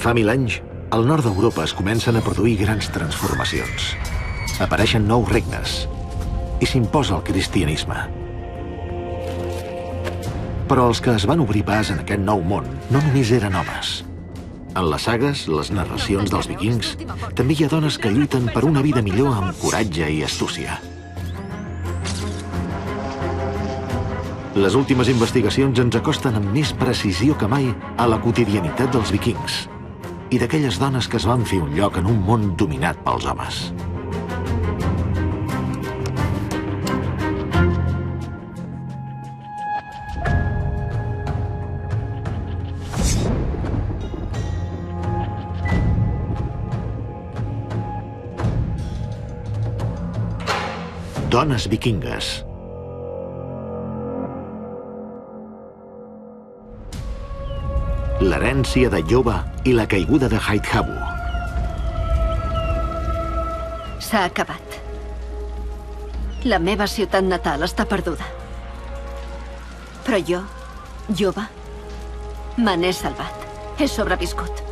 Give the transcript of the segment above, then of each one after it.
Fa 1000 anys, al nord d'Europa es comencen a produir grans transformacions. Apareixen nous regnes i s'imposa el cristianisme. Però els que es van obrir pas en aquest nou món no només eren homes. En les sagues, les narracions dels vikings, també hi ha dones que lluiten per una vida millor amb coratge i astúcia. Les últimes investigacions ens acosten amb més precisió que mai a la quotidianitat dels vikings i d'aquelles dones que es van fer un lloc en un món dominat pels homes. Dones vikingues. L'herència de Jova i la caiguda de Haithabu. S'ha acabat. La meva ciutat natal està perduda. Però jo, Jova, me n'he salvat. He sobreviscut.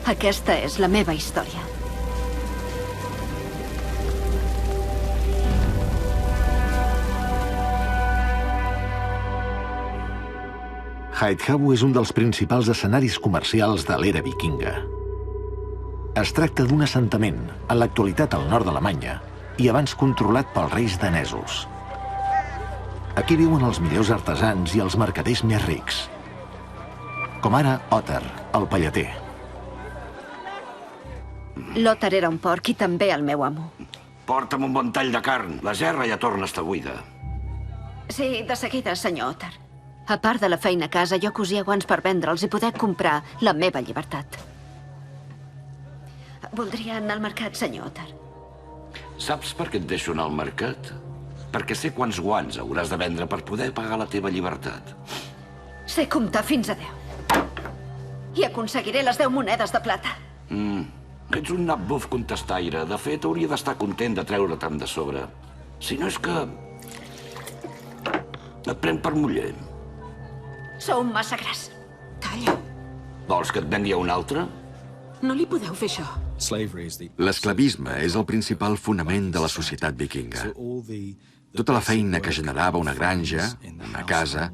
Aquesta és la meva història. Haithabu és un dels principals escenaris comercials de l'era vikinga. Es tracta d'un assentament, en l'actualitat al nord d'Alemanya, i abans controlat pels reis danesos. Aquí viuen els millors artesans i els mercaders més rics. Com ara Otter, el pallater. L'Otter era un porc i també el meu amo. Porta'm un bon tall de carn. La gerra ja torna a estar buida. Sí, de seguida, senyor Otter. A part de la feina a casa, jo cosia guants per vendre'ls i poder comprar la meva llibertat. Voldria anar al mercat, senyor Otter. Saps per què et deixo anar al mercat? Perquè sé quants guants hauràs de vendre per poder pagar la teva llibertat. Sé comptar fins a 10. I aconseguiré les 10 monedes de plata. Ets un nap buf contestaire. De fet, hauria d'estar content de treure-te'n de sobre. Si no és que... et pren per muller. Sou massa gras. Calla. Vols que et vengui a un altre? No li podeu fer això. L'esclavisme és el principal fonament de la societat vikinga. Tota la feina que generava una granja, una casa,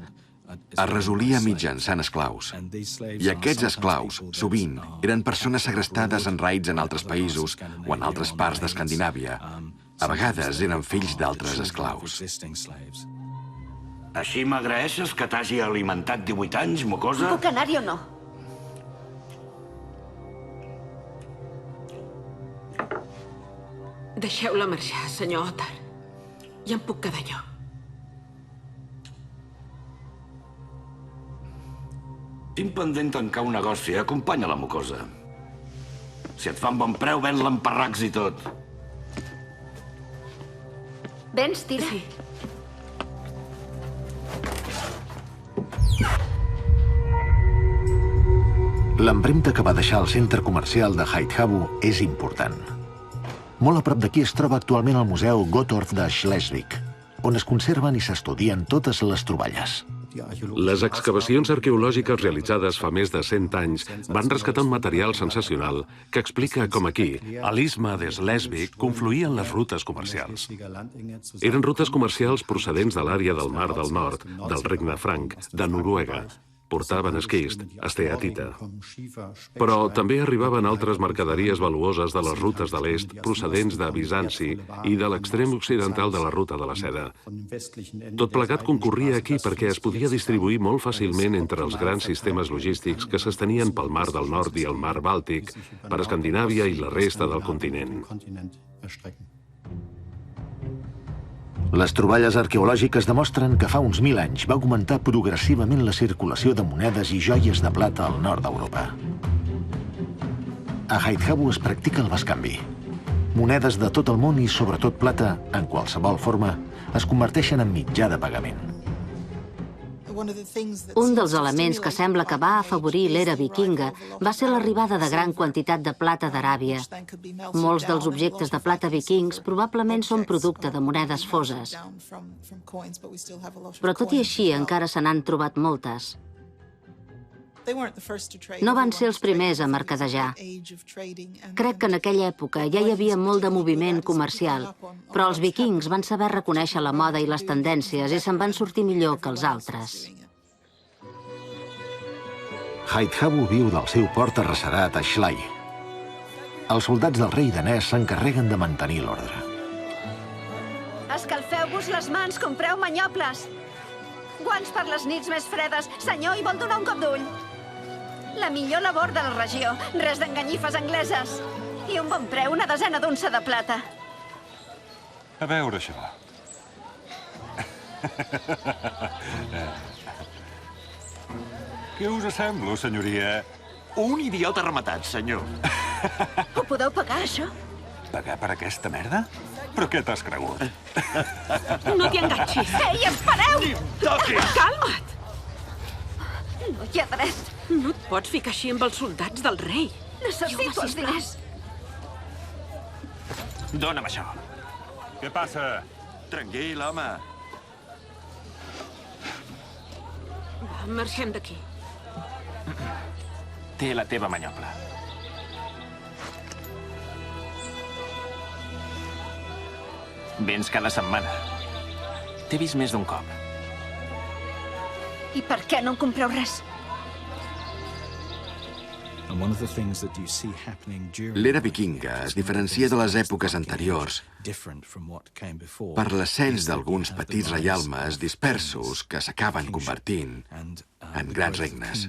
es resolia mitjançant esclaus. I aquests esclaus, sovint, eren persones segrestades en raids en altres països o en altres parts d'Escandinàvia. A vegades eren fills d'altres esclaus. Així m'agraeixes que t'hagi alimentat 18 anys, mocosa? Puc anar-hi o no? Deixeu-la marxar, senyor Otter. Ja em puc quedar jo. Tinc pendent tancar un negoci. Acompanya la mocosa. Si et fan bon preu, ven-la amb parracs i tot. Vens, tira. Sí. L'empremta que va deixar el centre comercial de Haithabu és important. Molt a prop d'aquí es troba actualment el Museu Gottorp de Schleswig, on es conserven i s'estudien totes les troballes. Les excavacions arqueològiques realitzades fa més de 100 anys van rescatar un material sensacional que explica com aquí, a l'istme de Schleswig, confluïen les rutes comercials. Eren rutes comercials procedents de l'àrea del Mar del Nord, del Regne Franc, de Noruega. Portaven esquist, esteatita. Però també arribaven altres mercaderies valuoses de les rutes de l'est procedents de Bizanci i de l'extrem occidental de la ruta de la seda. Tot plegat concorria aquí perquè es podia distribuir molt fàcilment entre els grans sistemes logístics que s'estenien pel Mar del Nord i el Mar Bàltic, per Escandinàvia i la resta del continent. Les troballes arqueològiques demostren que fa uns 1000 anys va augmentar progressivament la circulació de monedes i joies de plata al nord d'Europa. A Haithabu es practica el bescanvi. Monedes de tot el món i sobretot plata, en qualsevol forma, es converteixen en mitjà de pagament. Un dels elements que sembla que va afavorir l'era vikinga va ser l'arribada de gran quantitat de plata d'Aràbia. Molts dels objectes de plata vikings probablement són producte de monedes foses. Però tot i així encara se n'han trobat moltes. No van ser els primers a mercadejar. Crec que en aquella època ja hi havia molt de moviment comercial, però els vikings van saber reconèixer la moda i les tendències i se'n van sortir millor que els altres. Haithabu viu del seu port arrecerat a Schlei. Els soldats del rei danès s'encarreguen de mantenir l'ordre. Escalfeu-vos les mans, compreu manyoples. Guants per les nits més fredes. Senyor, hi vol donar un cop d'ull? La millor labor de la regió. Res d'enganyifes angleses. I un bon preu, una desena d'unça de plata. A veure això. Què us semblo, senyoria? Un idiota rematat, senyor. Ho podeu pagar, això? Pagar per aquesta merda? Però què t'has cregut? No t'hi enganxis. Ei, espereu! Calma't! No hi ha dret. No et pots ficar així amb els soldats del rei. Necessito els diners. Dóna'm això. Què passa? Tranquil, home. Va, marxem d'aquí. Té la teva manyopla. Vens cada setmana. T'he vist més d'un cop. I per què no en compreu res? L'era vikinga es diferencia de les èpoques anteriors per l'ascens d'alguns petits reialmes dispersos que s'acaben convertint en grans regnes.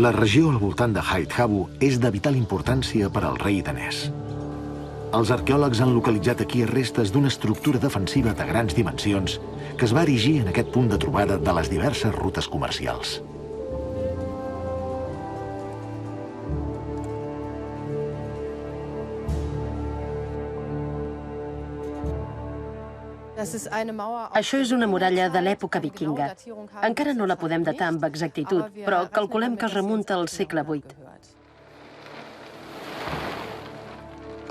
La regió al voltant de Haithabu és de vital importància per al rei danès. Els arqueòlegs han localitzat aquí restes d'una estructura defensiva de grans dimensions que es va erigir en aquest punt de trobada de les diverses rutes comercials. Això és una muralla de l'època vikinga. Encara no la podem datar amb exactitud, però calculem que es remunta al segle VIII.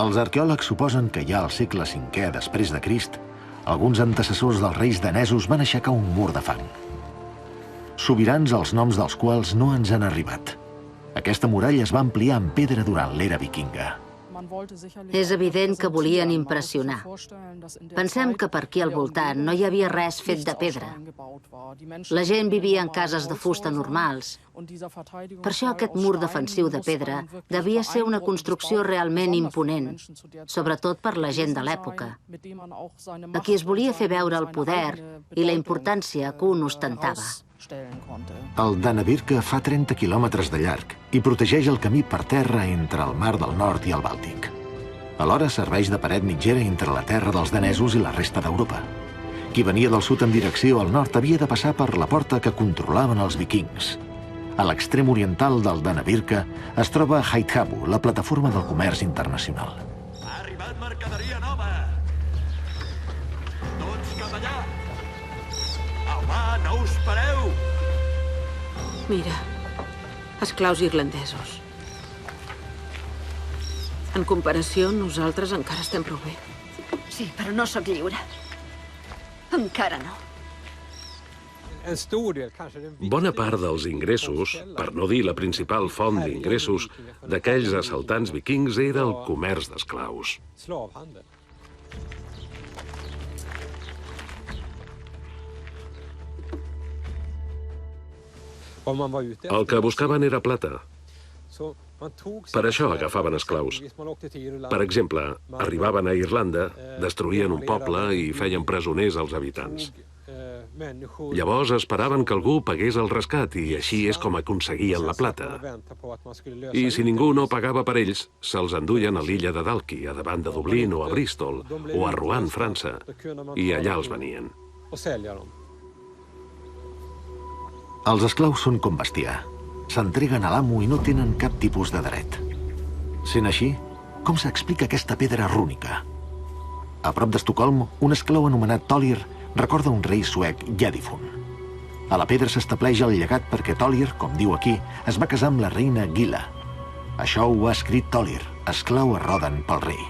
Els arqueòlegs suposen que ja al segle V després de Crist, alguns antecessors dels reis danesos van aixecar un mur de fang. Sobirans els noms dels quals no ens han arribat. Aquesta muralla es va ampliar en pedra durant l'era vikinga. És evident que volien impressionar. Pensem que per aquí al voltant no hi havia res fet de pedra. La gent vivia en cases de fusta normals. Per això aquest mur defensiu de pedra devia ser una construcció realment imponent, sobretot per la gent de l'època. A qui es volia fer veure el poder i la importància que un ostentava. El Danabirke fa 30 quilòmetres de llarg i protegeix el camí per terra entre el Mar del Nord i el Bàltic. Alhora serveix de paret mitgera entre la terra dels danesos i la resta d'Europa. Qui venia del sud en direcció al nord havia de passar per la porta que controlaven els vikings. A l'extrem oriental del Danabirke es troba Haithabu, la plataforma del comerç internacional. Ha arribat mercaderia nova! Tots cap allà! Home, no us pareu! Mira, esclaus irlandesos. En comparació, nosaltres encara estem prou bé. Sí, però no sóc lliure. Encara no. Bona part dels ingressos, per no dir la principal font d'ingressos, d'aquells assaltants vikings era el comerç d'esclaus. El que buscaven era plata. Per això agafaven esclaus. Per exemple, arribaven a Irlanda, destruïen un poble i feien presoners als habitants. Llavors esperaven que algú pagués el rescat i així és com aconseguien la plata. I si ningú no pagava per ells, se'ls enduien a l'illa de Dalkey, a davant de Dublín o a Bristol, o a Rouen, França, i allà els venien. Els esclaus són com bestiar. S'entreguen a l'amo i no tenen cap tipus de dret. Sent així, com s'explica aquesta pedra rúnica? A prop d'Estocolm, un esclau anomenat Tolir recorda un rei suec ja difunt. A la pedra s'estableix el llegat perquè Tolir, com diu aquí, es va casar amb la reina Gila. Això ho ha escrit Tolir, esclau a Rodan pel rei.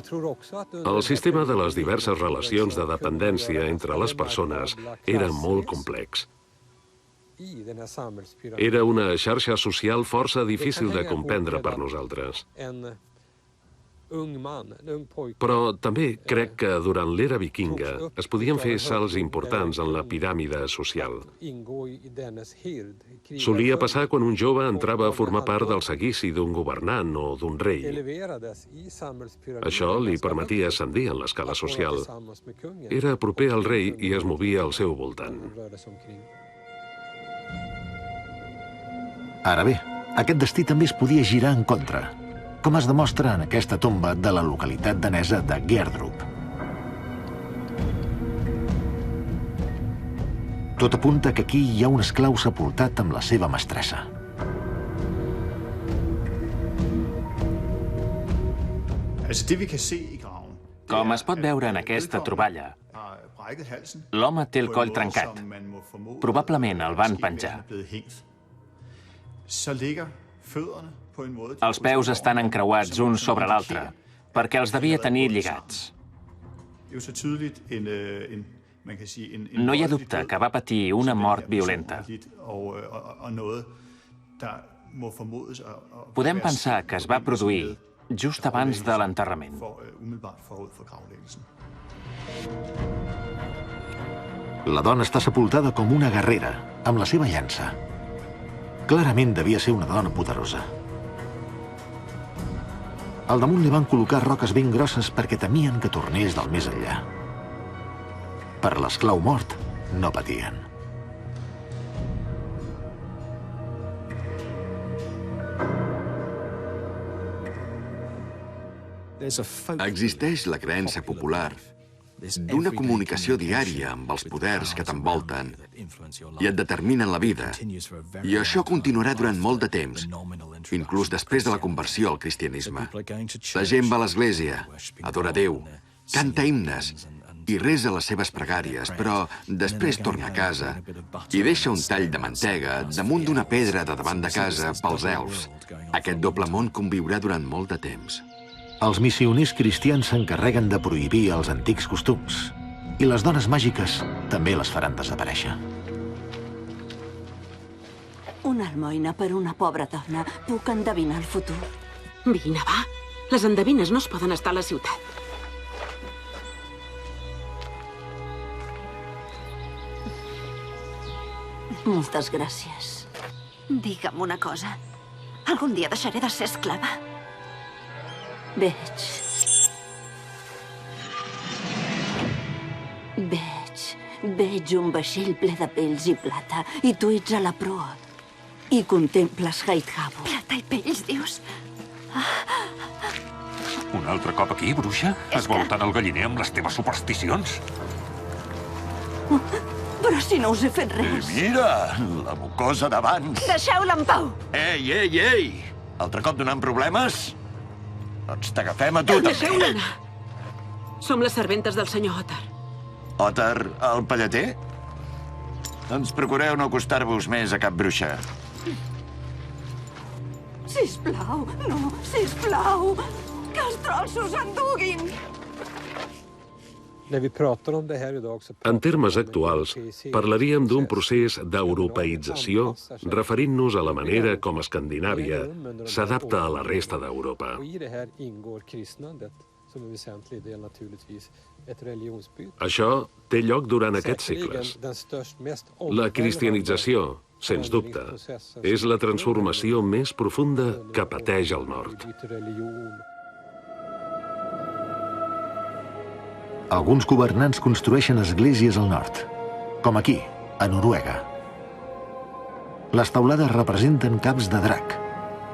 El sistema de les diverses relacions de dependència entre les persones era molt complex. Era una xarxa social força difícil de comprendre per nosaltres. Però també crec que durant l'era vikinga es podien fer salts importants en la piràmide social. Solia passar quan un jove entrava a formar part del seguici d'un governant o d'un rei. Això li permetia ascendir en l'escala social. Era proper al rei i es movia al seu voltant. Ara bé, aquest destí també es podia girar en contra, com es demostra en aquesta tomba de la localitat danesa de Gerdrup. Tot apunta que aquí hi ha un esclau sepultat amb la seva mestressa. Com es pot veure en aquesta troballa, l'home té el coll trencat. Probablement el van penjar. Els peus estan encreuats un sobre l'altre, perquè els devia tenir lligats. No hi ha dubte que va patir una mort violenta. Podem pensar que es va produir just abans de l'enterrament. La dona està sepultada com una guerrera, amb la seva llança. Clarament devia ser una dona poderosa. Al damunt li van col·locar roques ben grosses perquè temien que tornés del més enllà. Per l'esclau mort, no patien. Existeix la creença popular d'una comunicació diària amb els poders que t'envolten i et determinen la vida. I això continuarà durant molt de temps, inclús després de la conversió al cristianisme. La gent va a l'església, adora Déu, canta himnes i resa les seves pregàries, però després torna a casa i deixa un tall de mantega damunt d'una pedra de davant de casa pels elfs. Aquest doble món conviurà durant molt de temps. Els missioners cristians s'encarreguen de prohibir els antics costums i les dones màgiques també les faran desaparèixer. Una almoina per una pobra dona. Puc endevinar el futur. Vine, va. Les endevines no es poden estar a la ciutat. Moltes gràcies. Digue'm una cosa. Algun dia deixaré de ser esclava? Veig un vaixell ple de pells i plata, i tu ets a la proa. I contemples Heidhavo. Plata i pells, dius? Un altre cop aquí, bruixa? Esvoltant el galliner amb les teves supersticions? Però si no us he fet res. Mira, la mocosa d'abans. Deixeu-la en pau. Ei! Altre cop donant problemes? Doncs t'agafem a tu, també. Deixeu-la anar. Som les serventes del senyor Otar. Otar, el pallater? Doncs procureu no acostar-vos més a cap bruixa. Sisplau, no, sisplau. Que els trolls us enduguin. En termes actuals, parlaríem d'un procés d'europeïtzació referint-nos a la manera com Escandinàvia s'adapta a la resta d'Europa. Això té lloc durant aquests segles. La cristianització, sens dubte, és la transformació més profunda que pateix el nord. Alguns governants construeixen esglésies al nord, com aquí, a Noruega. Les teulades representen caps de drac,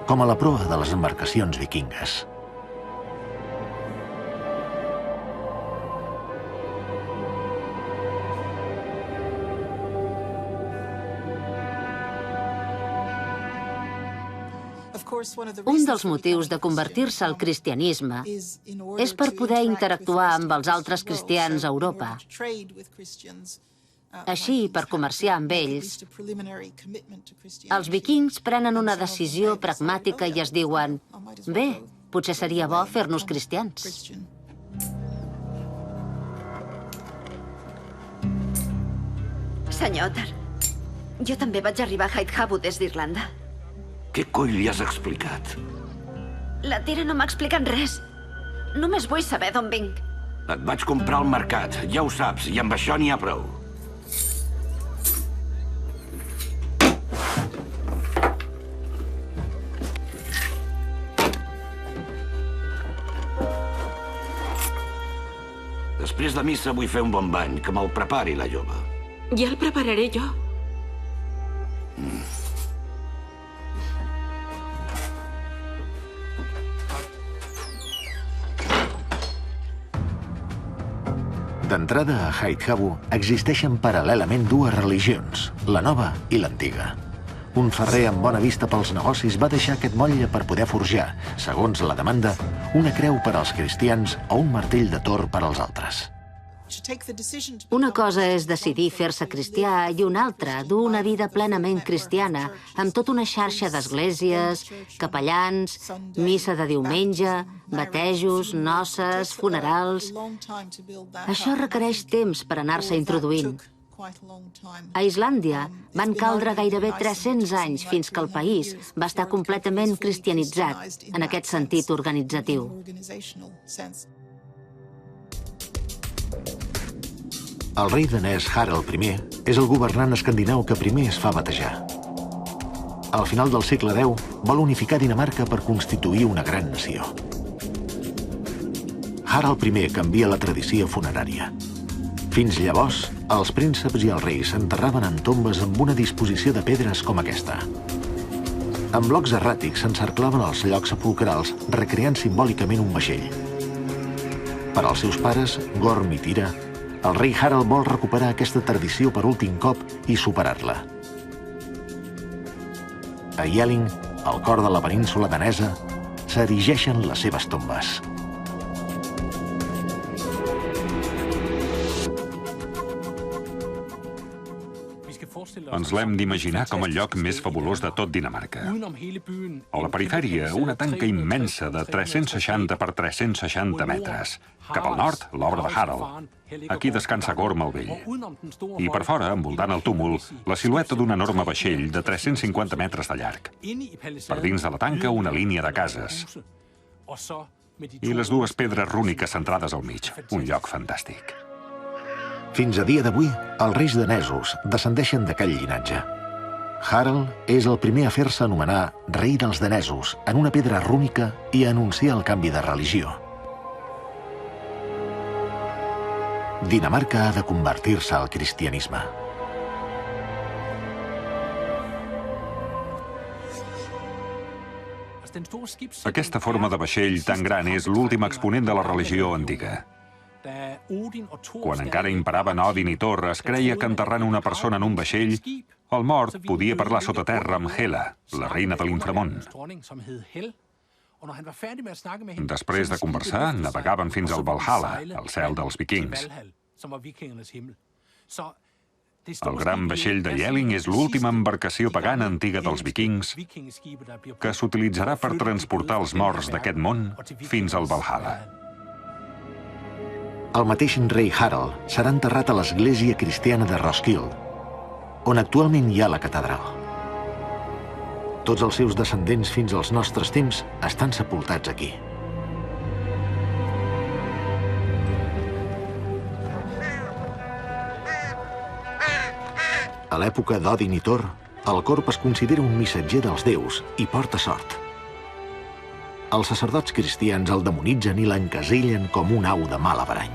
com a la proa de les embarcacions vikingues. Un dels motius de convertir-se al cristianisme és per poder interactuar amb els altres cristians a Europa. Així, per comerciar amb ells, els vikings prenen una decisió pragmàtica i es diuen «Bé, potser seria bo fer-nos cristians». Senyor Otter, jo també vaig arribar a Hyde des d'Irlanda. Què coll li has explicat? La Tira no m'ha explicat res. Només vull saber d'on vinc. Et vaig comprar al mercat, ja ho saps, i amb això n'hi ha prou. Després de missa vull fer un bon bany, que me'l prepari la jove. Ja el prepararé jo. D'entrada a Hyde existeixen paral·lelament dues religions, la nova i l'antiga. Un ferrer amb bona vista pels negocis va deixar aquest motlle per poder forjar, segons la demanda, una creu per als cristians o un martell de Thor per als altres. Una cosa és decidir fer-se cristià i una altra, dur una vida plenament cristiana, amb tota una xarxa d'esglésies, capellans, missa de diumenge, batejos, noces, funerals... Això requereix temps per anar-se introduint. A Islàndia van caldre gairebé 300 anys fins que el país va estar completament cristianitzat en aquest sentit organitzatiu. El rei danès Harald I és el governant escandinau que primer es fa batejar. Al final del segle X vol unificar Dinamarca per constituir una gran nació. Harald I canvia la tradició funerària. Fins llavors, els prínceps i els reis s'enterraven en tombes amb una disposició de pedres com aquesta. Amb blocs erràtics s'encerclaven els llocs sepulcrals, recreant simbòlicament un vaixell. Per als seus pares, Gorm i Tira, el rei Harald vol recuperar aquesta tradició per últim cop i superar-la. A Jelling, al cor de la península danesa, s'erigeixen les seves tombes. Ens l'hem d'imaginar com el lloc més fabulós de tot Dinamarca. A la perifèria, una tanca immensa de 360 per 360 metres. Cap al nord, l'obra de Harald. Aquí descansa Gorm el Vell. I per fora, envoltant el túmul, la silueta d'un enorme vaixell de 350 metres de llarg. Per dins de la tanca, una línia de cases. I les dues pedres rúniques centrades al mig. Un lloc fantàstic. Fins a dia d'avui, els reis danesos descendeixen d'aquell llinatge. Harald és el primer a fer-se anomenar rei dels danesos en una pedra rúnica i a anunciar el canvi de religió. Dinamarca ha de convertir-se al cristianisme. Aquesta forma de vaixell tan gran és l'últim exponent de la religió antiga. Quan encara imperaven Odin i Thor, es creia que enterrant una persona en un vaixell, el mort podia parlar sota terra amb Hela, la reina de l'inframón. Després de conversar, navegaven fins al Valhalla, el cel dels vikings. El gran vaixell de Jelling és l'última embarcació pagana antiga dels vikings que s'utilitzarà per transportar els morts d'aquest món fins al Valhalla. El mateix rei Harald serà enterrat a l'església cristiana de Roskilde, on actualment hi ha la catedral. Tots els seus descendents fins als nostres temps estan sepultats aquí. A l'època d'Odin i Thor, el corb es considera un missatger dels déus i porta sort. Els sacerdots cristians el demonitzen i l'encasellen com un au de mal averany.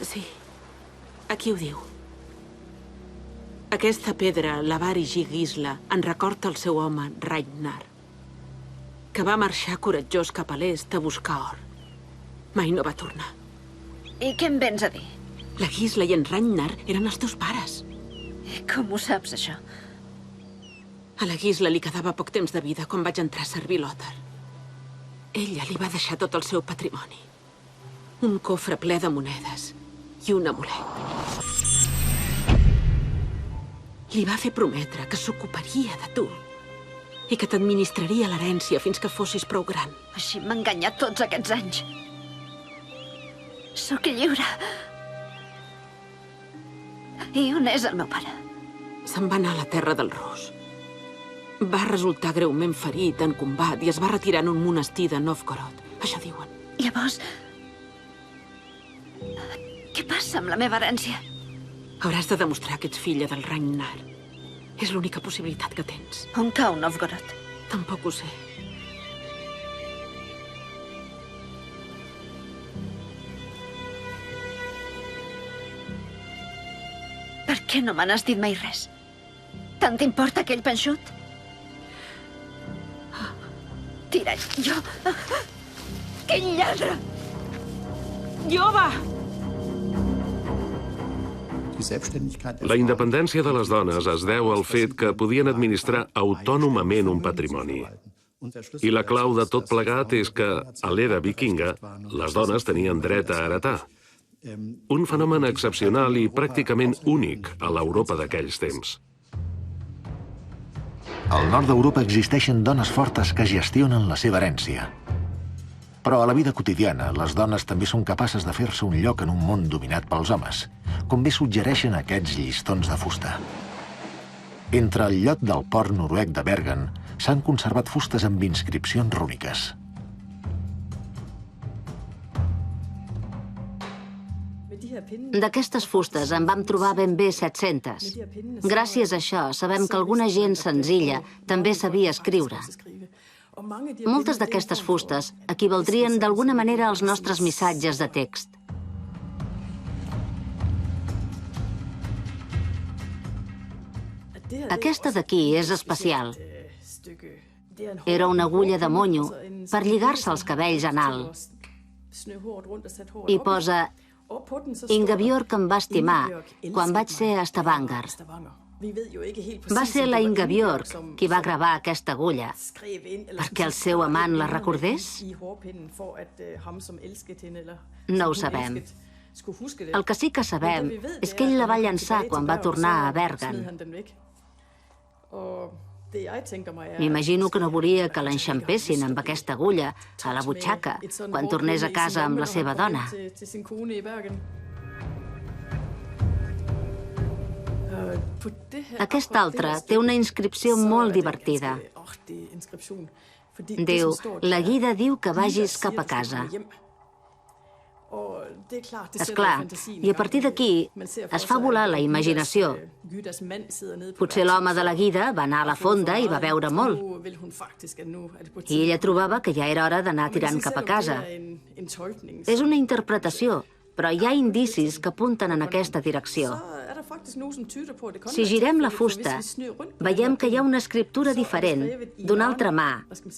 Sí, aquí ho diu. Aquesta pedra la va erigir Gisla en record al seu home, Ragnar, que va marxar coratjós cap a l'est a buscar or. Mai no va tornar. I què em vens a dir? La Gisla i en Ragnar eren els teus pares. Com ho saps, això? A la Gisla li quedava poc temps de vida quan vaig entrar a servir l'Otter. Ella li va deixar tot el seu patrimoni. Un cofre ple de monedes i un amulet. Li va fer prometre que s'ocuparia de tu i que t'administraria l'herència fins que fossis prou gran. Així m'ha enganyat tots aquests anys. Sóc lliure. I on és el meu pare? Se'n va anar a la terra del Rus. Va resultar greument ferit en combat i es va retirar en un monestir de Novgorod. Això diuen. Llavors... Què passa amb la meva herència? Hauràs de demostrar que ets filla del Ragnar. És l'única possibilitat que tens. On cau Novgorod? Tampoc ho sé. Per què no me n'has dit mai res? Tant t'importa aquell panxut? Tira, jo... Quin lladre! Jove! La independència de les dones es deu al fet que podien administrar autònomament un patrimoni. I la clau de tot plegat és que, a l'era vikinga, les dones tenien dret a heretar. Un fenomen excepcional i pràcticament únic a l'Europa d'aquells temps. Al nord d'Europa existeixen dones fortes que gestionen la seva herència. Però a la vida quotidiana, les dones també són capaces de fer-se un lloc en un món dominat pels homes, com bé suggereixen aquests llistons de fusta. Entre el llot del port noruec de Bergen s'han conservat fustes amb inscripcions rúniques. D'aquestes fustes en vam trobar ben bé 700. Gràcies a això sabem que alguna gent senzilla també sabia escriure. Moltes d'aquestes fustes equivaldrien d'alguna manera als nostres missatges de text. Aquesta d'aquí és especial. Era una agulla de monyo per lligar-se els cabells en alt. I posa: Ingebjørg em va estimar quan vaig ser a Stavanger. Va ser la Ingebjørg qui va gravar aquesta agulla perquè el seu amant la recordés? No ho sabem. El que sí que sabem és que ell la va llançar quan va tornar a Bergen. M'imagino que no volia que l'enxampessin amb aquesta agulla a la butxaca quan tornés a casa amb la seva dona. Aquest altre té una inscripció molt divertida. Diu: la guida diu que vagis cap a casa. Esclar, i a partir d'aquí es fa volar la imaginació. Potser l'home de la guida va anar a la fonda i va beure molt. I ella trobava que ja era hora d'anar tirant cap a casa. És una interpretació, però hi ha indicis que apunten en aquesta direcció. Si girem la fusta, veiem que hi ha una escriptura diferent, d'una altra mà,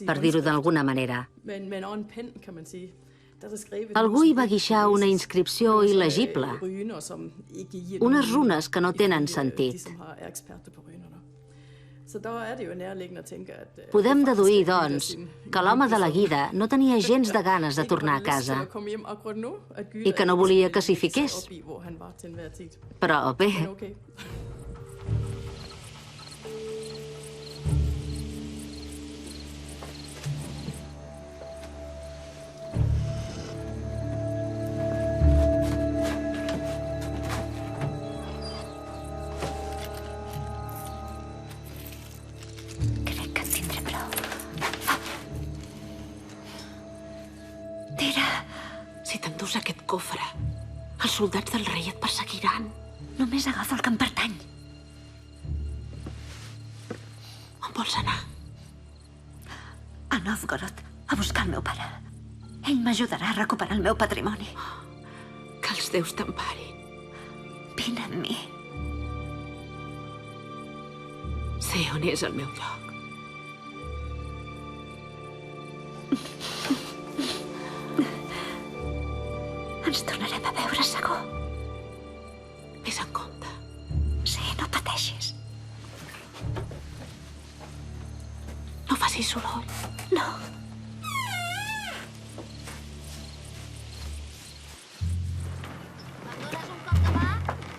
per dir-ho d'alguna manera. Algú hi va guixar una inscripció il·legible, unes runes que no tenen sentit. Podem deduir, doncs, que l'home de la guida no tenia gens de ganes de tornar a casa i que no volia que s'hi fiqués. Però bé... Si t'endús aquest cofre, els soldats del rei et perseguiran. Només agafa el que em pertany. On vols anar? A Novgorod, a buscar el meu pare. Ell m'ajudarà a recuperar el meu patrimoni. Que els déus t'emparin. Vine amb mi. Sé on és el meu lloc. Ens tornarem a veure, segur. Ves en compte. Sí, no pateixis. No facis soroll. No. Em dones un cop de mà?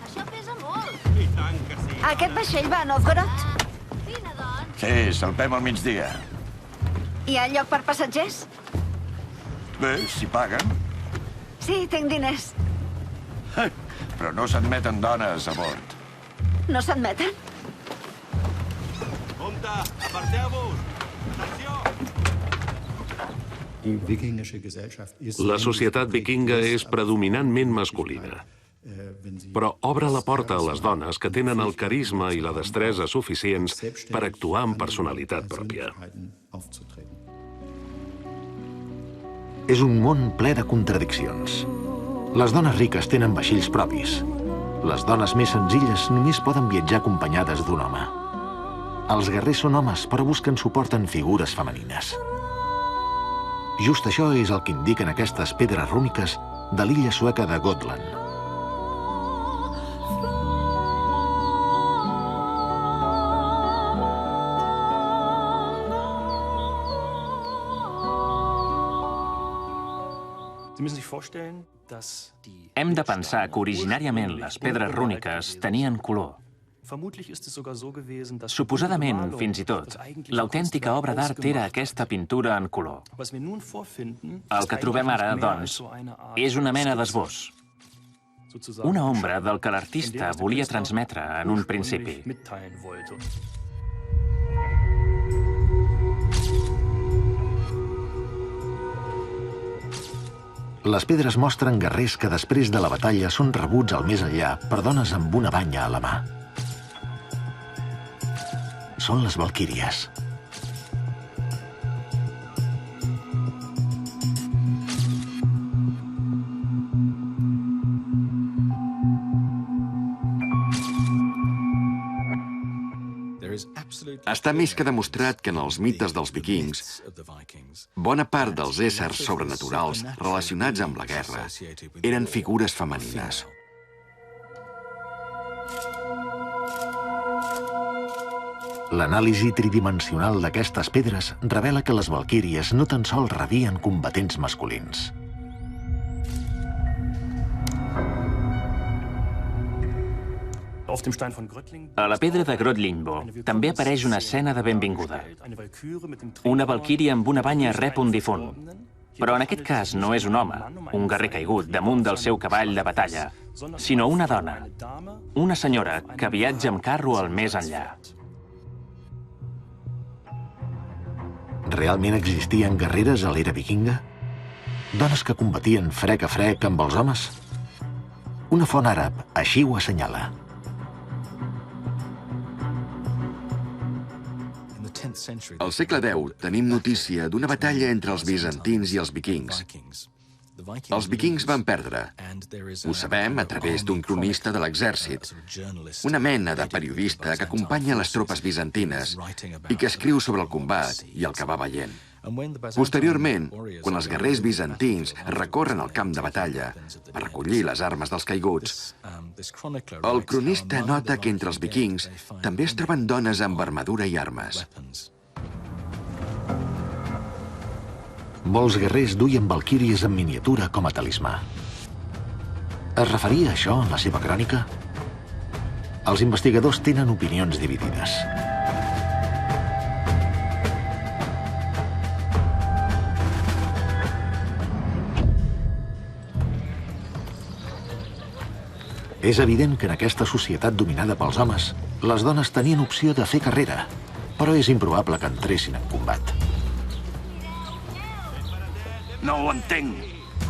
Això pesa molt. I tant que sí. Aquest vaixell va a Novgorod? Vine, doncs. Sí, salpem al migdia. Hi ha lloc per passatgers? Bé, si paguen. Sí, tinc diners. Però no s'admeten dones a bord. No s'admeten? Compte, aparteu-vos! Atenció! La societat vikinga és predominantment masculina, però obre la porta a les dones que tenen el carisma i la destresa suficients per actuar amb personalitat pròpia. És un món ple de contradiccions. Les dones riques tenen vaixells propis. Les dones més senzilles només poden viatjar acompanyades d'un home. Els guerrers són homes, però busquen suport en figures femenines. Just això és el que indiquen aquestes pedres rúniques de l'illa sueca de Gotland. Hem de pensar que originàriament les pedres rúniques tenien color. Suposadament, fins i tot, l'autèntica obra d'art era aquesta pintura en color. El que trobem ara, doncs, és una mena d'esbós. Una ombra del que l'artista volia transmetre en un principi. Les pedres mostren guerrers que després de la batalla són rebuts al més enllà per dones amb una banya a la mà. Són les valquíries. Està més que demostrat que en els mites dels vikings, bona part dels éssers sobrenaturals relacionats amb la guerra eren figures femenines. L'anàlisi tridimensional d'aquestes pedres revela que les valquíries no tan sols rebien combatents masculins. A la pedra de Grotlingbo també apareix una escena de benvinguda. Una valquíria amb una banya rep un difunt. Però en aquest cas no és un home, un guerrer caigut damunt del seu cavall de batalla, sinó una dona, una senyora que viatja amb carro al més enllà. Realment existien guerreres a l'era vikinga? Dones que combatien frec a frec amb els homes? Una font àrab així ho assenyala. Al segle X tenim notícia d'una batalla entre els bizantins i els vikings. Els vikings van perdre. Ho sabem a través d'un cronista de l'exèrcit, una mena de periodista que acompanya les tropes bizantines i que escriu sobre el combat i el que va veient. Posteriorment, quan els guerrers bizantins recorren al camp de batalla per recollir les armes dels caiguts, el cronista nota que entre els vikings també es troben dones amb armadura i armes. Molts guerrers duien valquíries en miniatura com a talismà. Es referia a això en la seva crònica? Els investigadors tenen opinions dividides. És evident que en aquesta societat dominada pels homes, les dones tenien opció de fer carrera, però és improbable que entressin en combat. No ho entenc.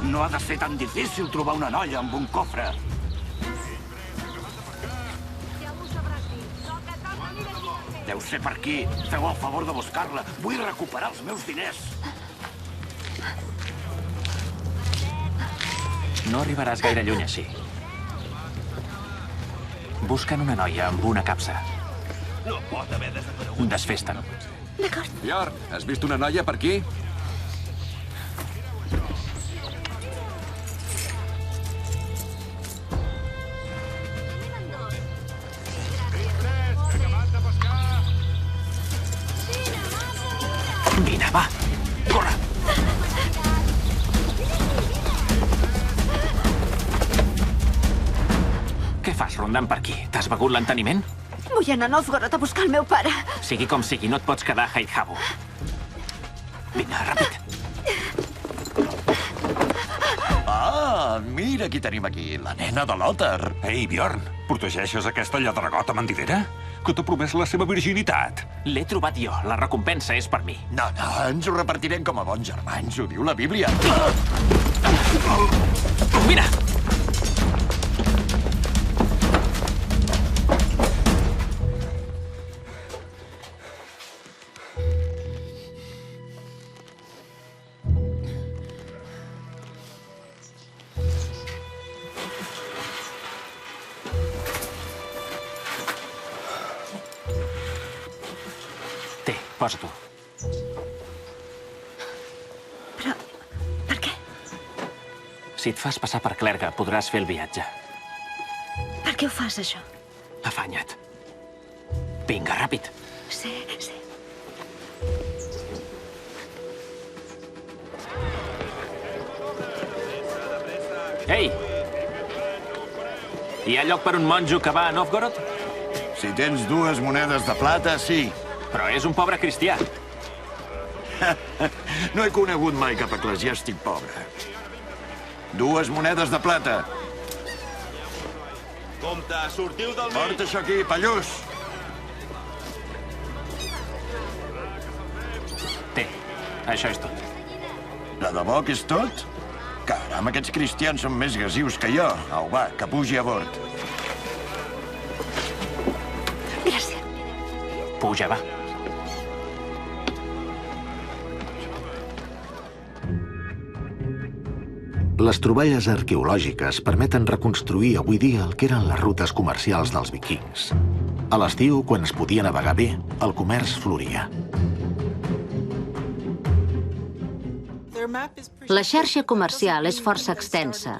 No ha de ser tan difícil trobar una noia amb un cofre. Deu ser per aquí. Feu el favor de buscar-la. Vull recuperar els meus diners. No arribaràs gaire lluny així. Busquen una noia amb una capsa. No pot haver desaparegut. Desfesten. D'acord. Bjorn, has vist una noia per aquí? Vine, va. Corre. Què fas rondant per aquí? T'has begut l'enteniment? Vull anar a Novgorod a buscar el meu pare. Sigui com sigui, no et pots quedar a Haidhabu. Vinga, ràpid. Ah, mira qui tenim aquí, la nena de Lothar. Ei, Bjorn, protegeixes aquesta lladregota mentidera? Que t'ha promès la seva virginitat. L'he trobat jo, la recompensa és per mi. No, ens ho repartirem com a bons germans, ho diu la Bíblia. Mira! Posa-t'ho. Però, per què? Si et fas passar per clergue, podràs fer el viatge. Per què ho fas, això? Afanya't. Vinga, ràpid. Sí. Ei! Hi ha lloc per un monjo que va a Novgorod? Si tens 2 monedes de plata, sí. Però és un pobre cristià. No he conegut mai cap eclesiàstic pobre. 2 monedes de plata. Compte, sortiu del mig. Porta això aquí, pallús. Té, això és tot. De debò que és tot? Caram, aquests cristians són més gasius que jo. Au, va, que pugi a bord. Gràcies. Puja, va. Les troballes arqueològiques permeten reconstruir avui dia el que eren les rutes comercials dels vikings. A l'estiu, quan es podia navegar bé, el comerç floria. La xarxa comercial és força extensa,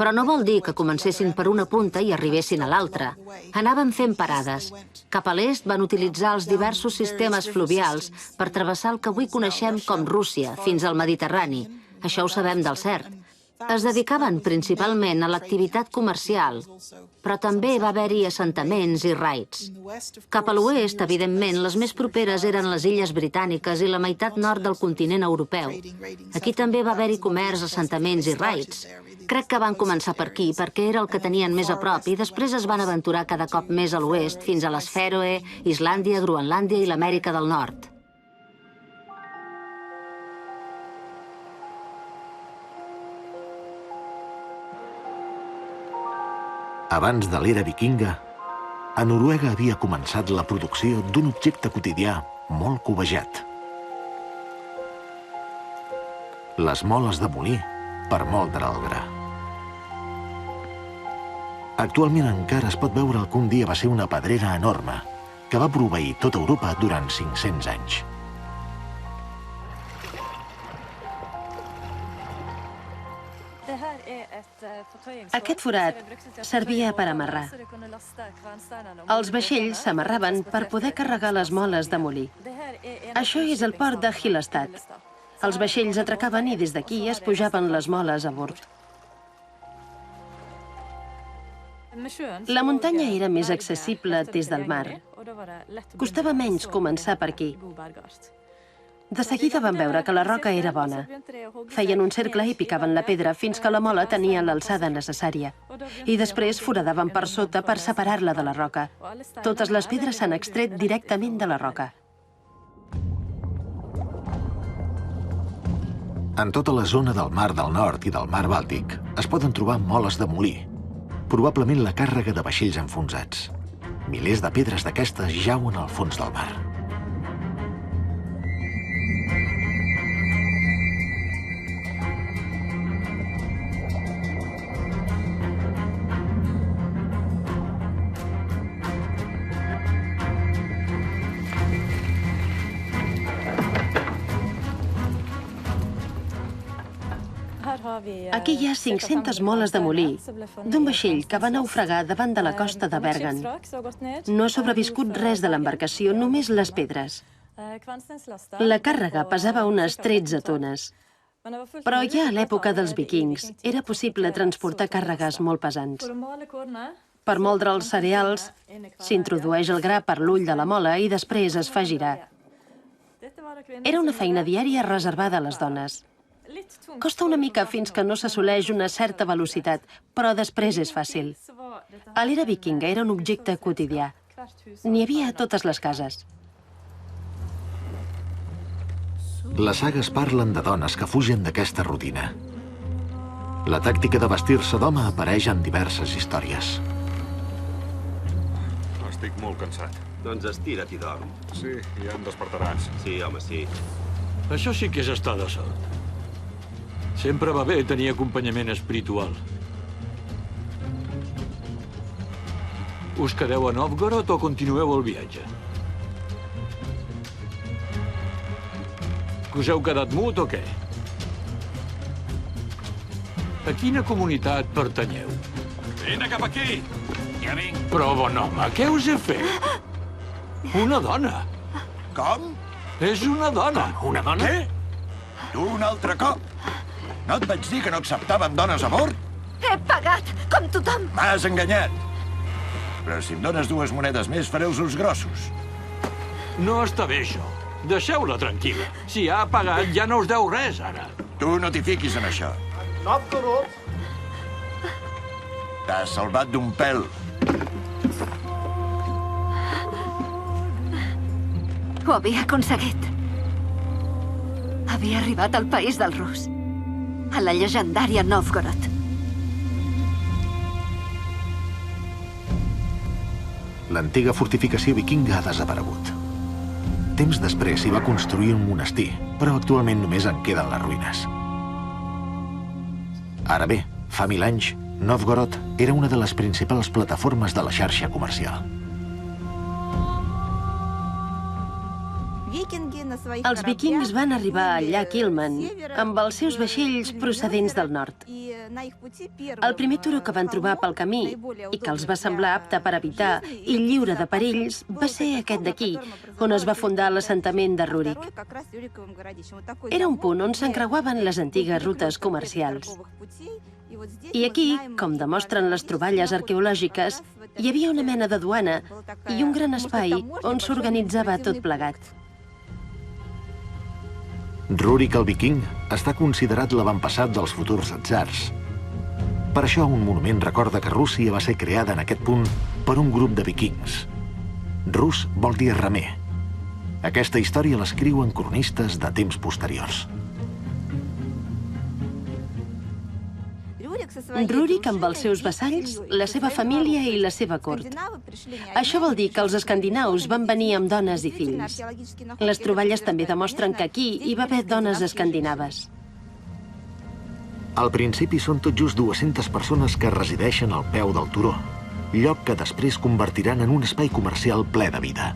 però no vol dir que comencessin per una punta i arribessin a l'altra. Anaven fent parades. Cap a l'est van utilitzar els diversos sistemes fluvials per travessar el que avui coneixem com Rússia, fins al Mediterrani. Això ho sabem del cert. Es dedicaven principalment a l'activitat comercial, però també va haver-hi assentaments i raids. Cap a l'oest, evidentment, les més properes eren les illes britàniques i la meitat nord del continent europeu. Aquí també va haver-hi comerç, assentaments i raids. Crec que van començar per aquí perquè era el que tenien més a prop i després es van aventurar cada cop més a l'oest fins a les Fèroe, Islàndia, Groenlàndia i l'Amèrica del Nord. Abans de l'era vikinga, a Noruega havia començat la producció d'un objecte quotidià molt cobejat. Les moles de molí per moldre el gra. Actualment encara es pot veure que un dia va ser una pedrera enorme que va proveir tota Europa durant 500 anys. Aquest forat servia per amarrar. Els vaixells s'amarraven per poder carregar les moles de molí. Això és el port de Hillestad. Els vaixells atracaven i des d'aquí es pujaven les moles a bord. La muntanya era més accessible des del mar. Costava menys començar per aquí. De seguida van veure que la roca era bona. Feien un cercle i picaven la pedra fins que la mola tenia l'alçada necessària. I després foradaven per sota per separar-la de la roca. Totes les pedres s'han extret directament de la roca. En tota la zona del Mar del Nord i del Mar Bàltic es poden trobar moles de molí, probablement la càrrega de vaixells enfonsats. Milers de pedres d'aquestes jauen al fons del mar. Aquí hi ha 500 moles de molí d'un vaixell que va naufragar davant de la costa de Bergen. No ha sobreviscut res de l'embarcació, només les pedres. La càrrega pesava unes 13 tones. Però ja a l'època dels vikings era possible transportar càrregues molt pesants. Per moldre els cereals, s'introdueix el gra per l'ull de la mola i després es fa girar. Era una feina diària reservada a les dones. Costa una mica fins que no s'assoleix una certa velocitat, però després és fàcil. A l'era vikinga era un objecte quotidià. N'hi havia a totes les cases. Les sagues parlen de dones que fugen d'aquesta rutina. La tàctica de vestir-se d'home apareix en diverses històries. Estic molt cansat. Doncs estira't i dorm. Sí, ja em despertaràs. Sí, home, sí. Això sí que és estar de sort. Sempre va bé tenir acompanyament espiritual. Us quedeu a Novgorod o continueu el viatge? Us heu quedat mut o què? A quina comunitat pertanyeu? Vine cap aquí! Ja vinc. Però, bon home, què us he fet? Una dona. Com? És una dona. Una dona? Què? Tu un altre cop? No et vaig dir que no acceptàvem dones a bord? He pagat, com tothom. M'has enganyat. Però si em dones 2 monedes més, faré els ulls grossos. No està bé, això. Deixeu-la tranquil·la. Si ha pagat, ja no us deu res, ara. Tu no t'hi fiquis en això. Novgorod! T'has salvat d'un pèl. Ho havia aconseguit. Havia arribat al país del rus. A la llegendària Novgorod. L'antiga fortificació vikinga ha desaparegut. Temps després s'hi va construir un monestir, però actualment només en queden les ruïnes. Ara bé, fa 1000 anys, Novgorod era una de les principals plataformes de la xarxa comercial. Els vikings van arribar al llac Ilmen amb els seus vaixells procedents del nord. El primer turó que van trobar pel camí i que els va semblar apte per habitar i lliure de perills va ser aquest d'aquí, on es va fundar l'assentament de Rurik. Era un punt on s'encreuaven les antigues rutes comercials. I aquí, com demostren les troballes arqueològiques, hi havia una mena de duana i un gran espai on s'organitzava tot plegat. Rurik el viking està considerat l'avantpassat dels futurs tsars. Per això un monument recorda que Rússia va ser creada en aquest punt per un grup de vikings. Rus vol dir remer. Aquesta història l'escriuen cronistes de temps posteriors. Rurik amb els seus vassalls, la seva família i la seva cort. Això vol dir que els escandinaus van venir amb dones i fills. Les troballes també demostren que aquí hi va haver dones escandinaves. Al principi són tot just 200 persones que resideixen al peu del turó, lloc que després convertiran en un espai comercial ple de vida.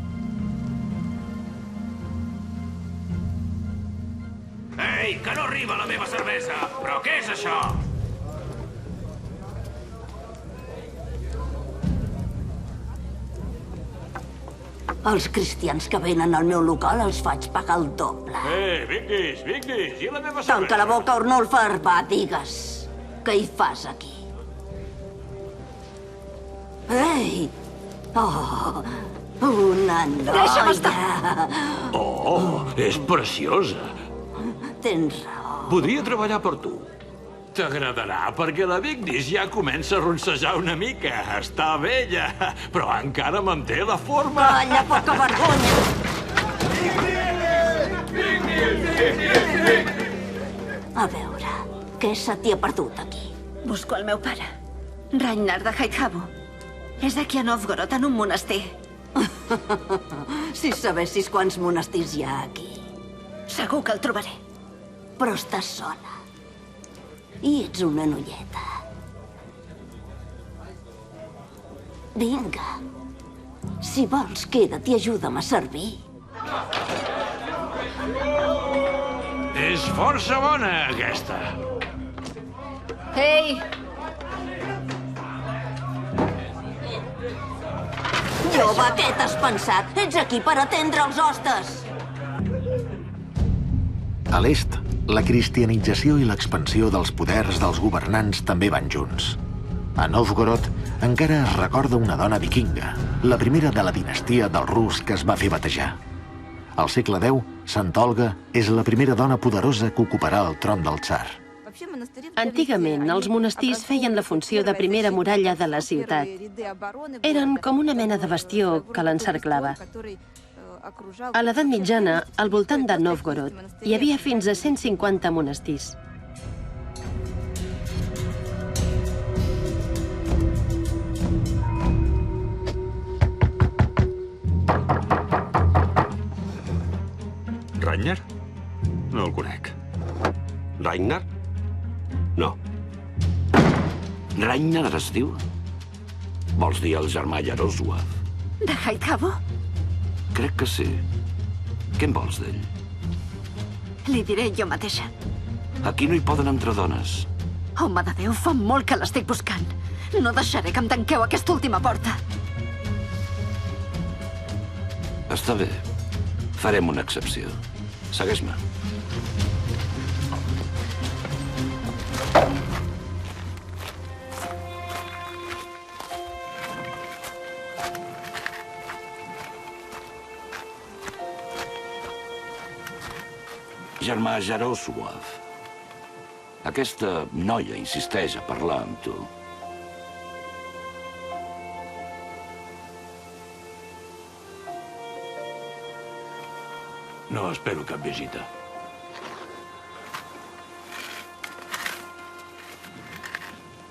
Ei, que no arriba la meva cervesa! Però què és això? Els cristians que venen al meu local els faig pagar el doble. Vigdis, i la meva cervesa? Tanca la boca, Ornulfar, va, digues. Què hi fas aquí? Ei! Oh, una noia! Deixa'm estar! Oh, és preciosa. Tens raó. Podria treballar per tu. T'agradarà, perquè la Vigdis ja comença a ronsejar una mica. Està vella, però encara manté la forma. Calla, poca vergonya! A veure, què se t'hi ha perdut aquí? Busco el meu pare, Ragnar de Haidhavo. És aquí a Novgorod, en un monestir. Si sabessis quants monestirs hi ha aquí. Segur que el trobaré. Però estàs sola. I ets una noieta. Vinga. Si vols, queda't i ajuda'm a servir. És força bona, aquesta. Ei! Jove, què t'has pensat? Ets aquí per atendre els hostes. A l'est, la cristianització i l'expansió dels poders dels governants també van junts. A Novgorod encara es recorda una dona vikinga, la primera de la dinastia dels rus que es va fer batejar. Al segle X, Santa Olga és la primera dona poderosa que ocuparà el tron del tsar. Antigament, els monestirs feien la funció de primera muralla de la ciutat. Eren com una mena de bastió que l'encerclava. A l'edat mitjana, al voltant de Novgorod, hi havia fins a 150 monestirs. Ragnar? No el conec. Ragnar? No. Ragnar es diu? Vols dir el germà Yaroslav? De Haidhavo? Crec que sí. Què en vols d'ell? Li diré jo mateixa. Aquí no hi poden entrar dones. Home de Déu, fa molt que l'estic buscant. No deixaré que em tanqueu aquesta última porta. Està bé. Farem una excepció. Segueix-me. Germà Yaroslav. Aquesta noia insisteix a parlar amb tu. No espero cap visita.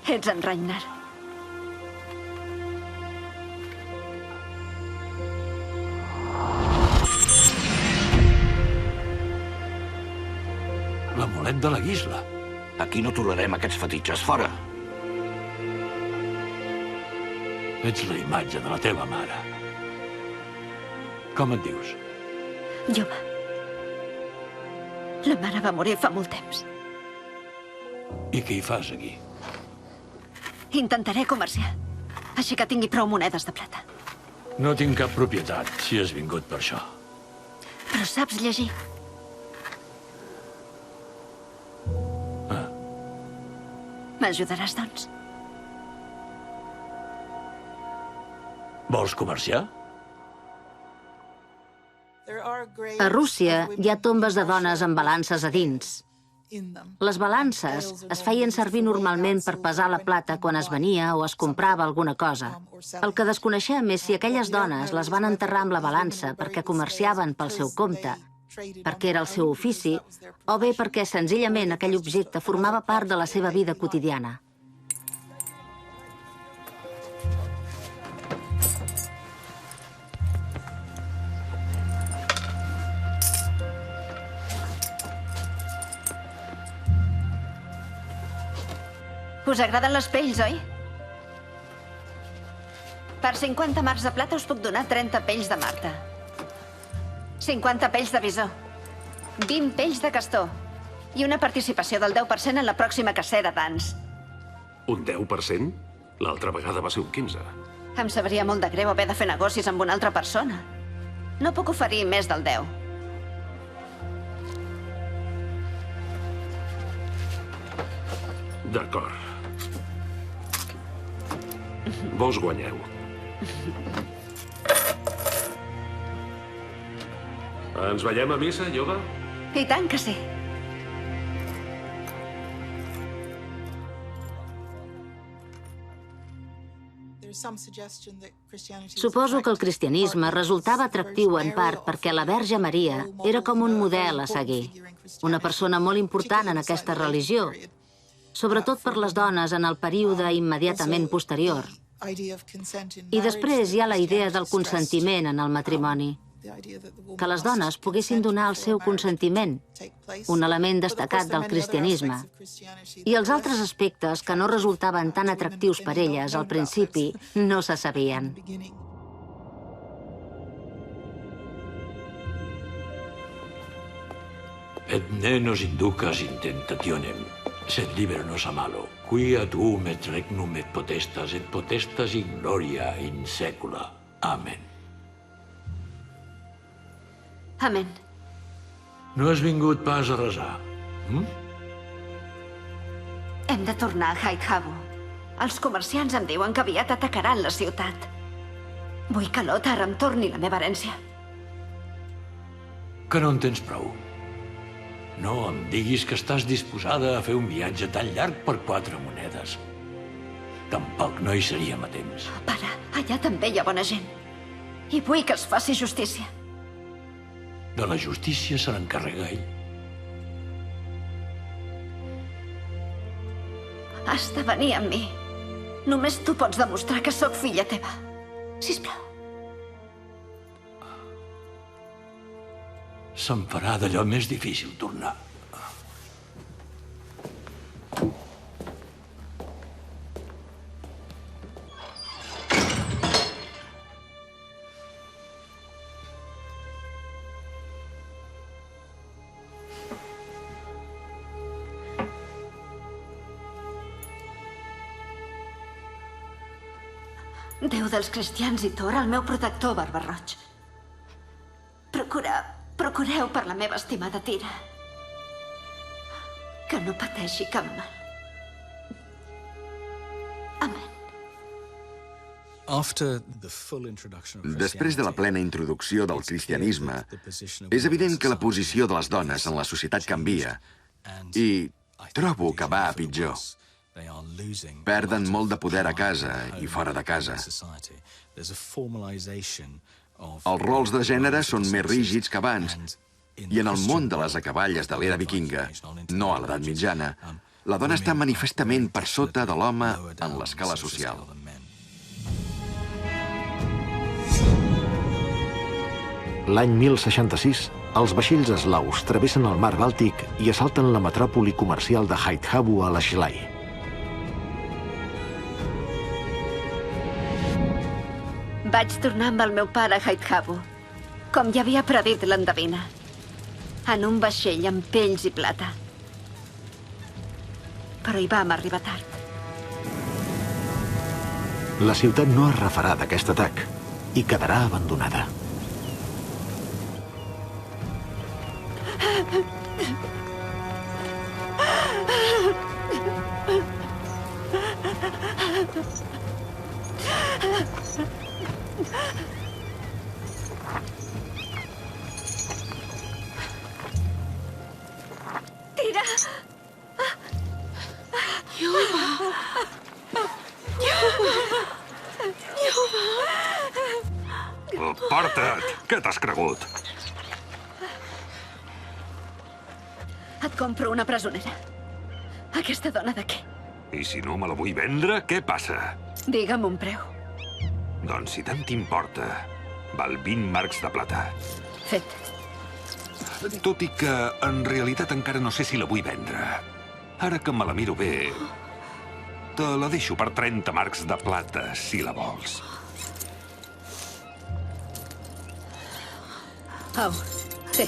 Ets en Ragnar. L'amulet de la Gisla. Aquí no tolerem aquests fetitxes. Fora! Ets la imatge de la teva mare. Com et dius? Jove. La mare va morir fa molt temps. I què hi fas aquí? Intentaré comerciar. Així que tingui prou monedes de plata. No tinc cap propietat, si has vingut per això. Però saps llegir? M'ajudaràs, doncs? Vols comerciar? A Rússia hi ha tombes de dones amb balances a dins. Les balances es feien servir normalment per pesar la plata quan es venia o es comprava alguna cosa. El que desconeixem és si aquelles dones les van enterrar amb la balança perquè comerciaven pel seu compte, perquè era el seu ofici, o bé perquè senzillament aquell objecte formava part de la seva vida quotidiana. Us agraden les pells, oi? Per 50 marcs de plata us puc donar 30 pells de marta. 50 pells de bisó. 20 pells de castor. I una participació del 10% en la pròxima cacera d'ans. Un 10%? L'altra vegada va ser un 15%. Em sabria molt de greu haver de fer negocis amb una altra persona. No puc oferir més del 10. D'acord. Vos guanyeu. Ens veiem a missa, jove? I tant que sí. Suposo que el cristianisme resultava atractiu en part perquè la Verge Maria era com un model a seguir, una persona molt important en aquesta religió, sobretot per les dones en el període immediatament posterior. I després hi ha la idea del consentiment en el matrimoni, que les dones poguessin donar el seu consentiment, un element destacat del cristianisme, i els altres aspectes que no resultaven tan atractius per elles al principi no se sabien. Et nenos inducas in tentationem, sed libera nos a malo. Quia tuum et regnum et potestas in gloria in saecula. Amen. Amén. No has vingut pas a resar, Hem de tornar a Haidhavo. Els comerciants em diuen que aviat atacaran la ciutat. Vull que Lothar em torni la meva herència. Que no en tens prou. No em diguis que estàs disposada a fer un viatge tan llarg per 4 monedes. Tampoc no hi seríem a temps. Pare, allà també hi ha bona gent. I vull que es faci justícia. De la justícia se n'encarrega ell. Has de venir amb mi. Només tu pots demostrar que sóc filla teva. Sisplau. Se'm farà d'allò més difícil tornar. Déu dels cristians i Thor, el meu protector, Barba-roig. Procureu per la meva estimada Tira. Que no pateixi cap mal. Amén. Després de la plena introducció del cristianisme, és evident que la posició de les dones en la societat canvia i trobo que va a pitjor. Perden molt de poder a casa i fora de casa. Els rols de gènere són més rígids que abans, i en el món de les acaballes de l'era vikinga, no a l'edat mitjana, la dona està manifestament per sota de l'home en l'escala social. L'any 1066, els vaixells eslaus travessen el mar Bàltic i assalten la metròpoli comercial de Haithabu a la Schlei. Vaig tornar amb el meu pare a Haithabu, com ja havia predit l'endevina, en un vaixell amb pells i plata. Però hi vam arribar tard. La ciutat no es refarà d'aquest atac i quedarà abandonada. Tira! Yuba! Porta't! Què t'has cregut? Et compro una presonera. Aquesta dona de què? I si no me la vull vendre, què passa? Digue'm un preu. Doncs si tant t'importa, val 20 marcs de plata. Fet. Tot i que, en realitat, encara no sé si la vull vendre. Ara que me la miro bé, te la deixo per 30 marcs de plata, si la vols. Au, té.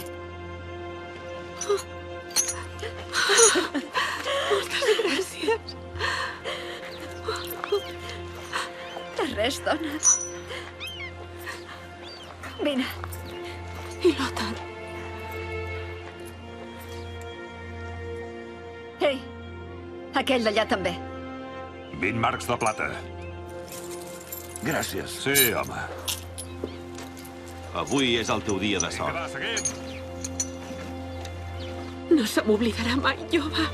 Moltes gràcies. De res, dona. Vine. I Lothar? Ei, aquell d'allà també. 20 marcs de plata. Gràcies. Sí, home. Avui és el teu dia de sort. Va, seguim. No se m'oblidarà mai, jove.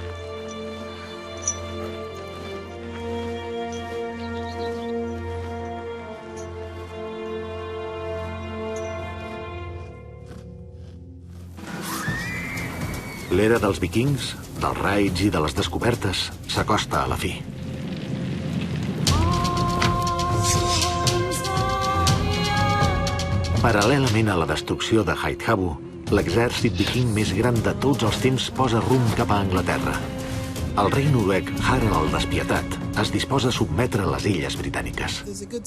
L'era dels vikings, dels raids i de les descobertes s'acosta a la fi. Paral·lelament a la destrucció de Haithabu, l'exèrcit viking més gran de tots els temps posa rumb cap a Anglaterra. El rei noruec Harald el Despietat es disposa a sotmetre les illes britàniques.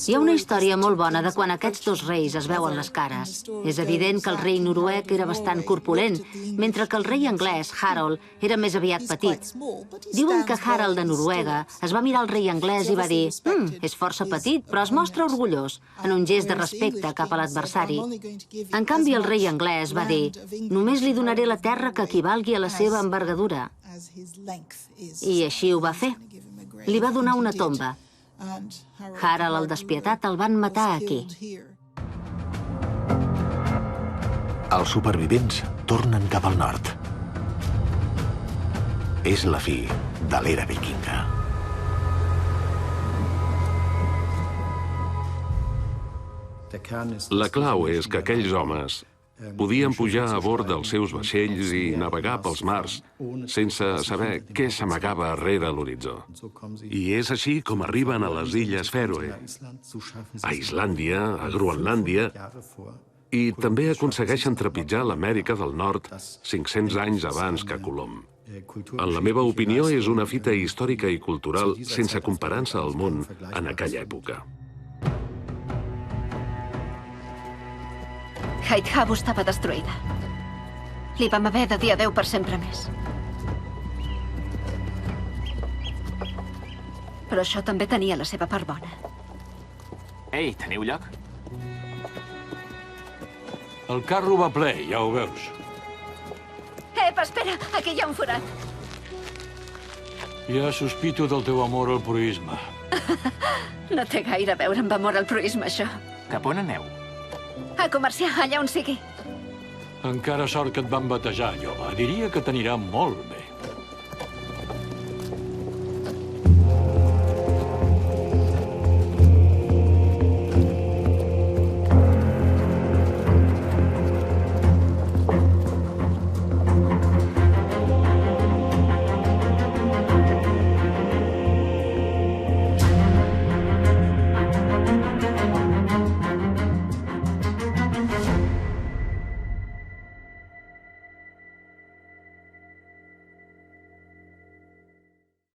Hi ha una història molt bona de quan aquests dos reis es veuen les cares. És evident que el rei noruec era bastant corpulent, mentre que el rei anglès, Harald, era més aviat petit. Diuen que Harald de Noruega es va mirar al rei anglès i va dir és força petit, però es mostra orgullós, en un gest de respecte cap a l'adversari. En canvi, el rei anglès va dir només li donaré la terra que equivalgui a la seva envergadura. I així ho va fer. Li va donar una tomba. Harald el Despietat el van matar aquí. Els supervivents tornen cap al nord. És la fi de l'era vikinga. La clau és que aquells homes podien pujar a bord dels seus vaixells i navegar pels mars sense saber què s'amagava darrere l'horitzó. I és així com arriben a les illes Fèroe, a Islàndia, a Groenlàndia, i també aconsegueixen trepitjar l'Amèrica del Nord 500 anys abans que Colom. En la meva opinió, és una fita històrica i cultural sense comparança al món en aquella època. Haithabu estava destruïda. Li vam haver de dir adéu per sempre més. Però això també tenia la seva part bona. Ei, teniu lloc? El carro va ple, ja ho veus. Espera, aquí hi ha un forat. Ja sospito del teu amor al proïsme. No té gaire a veure amb amor al proïsme, això. Cap on aneu? A comerciar, allà on sigui. Encara sort que et van batejar, jove. Diria que t'anirà molt bé.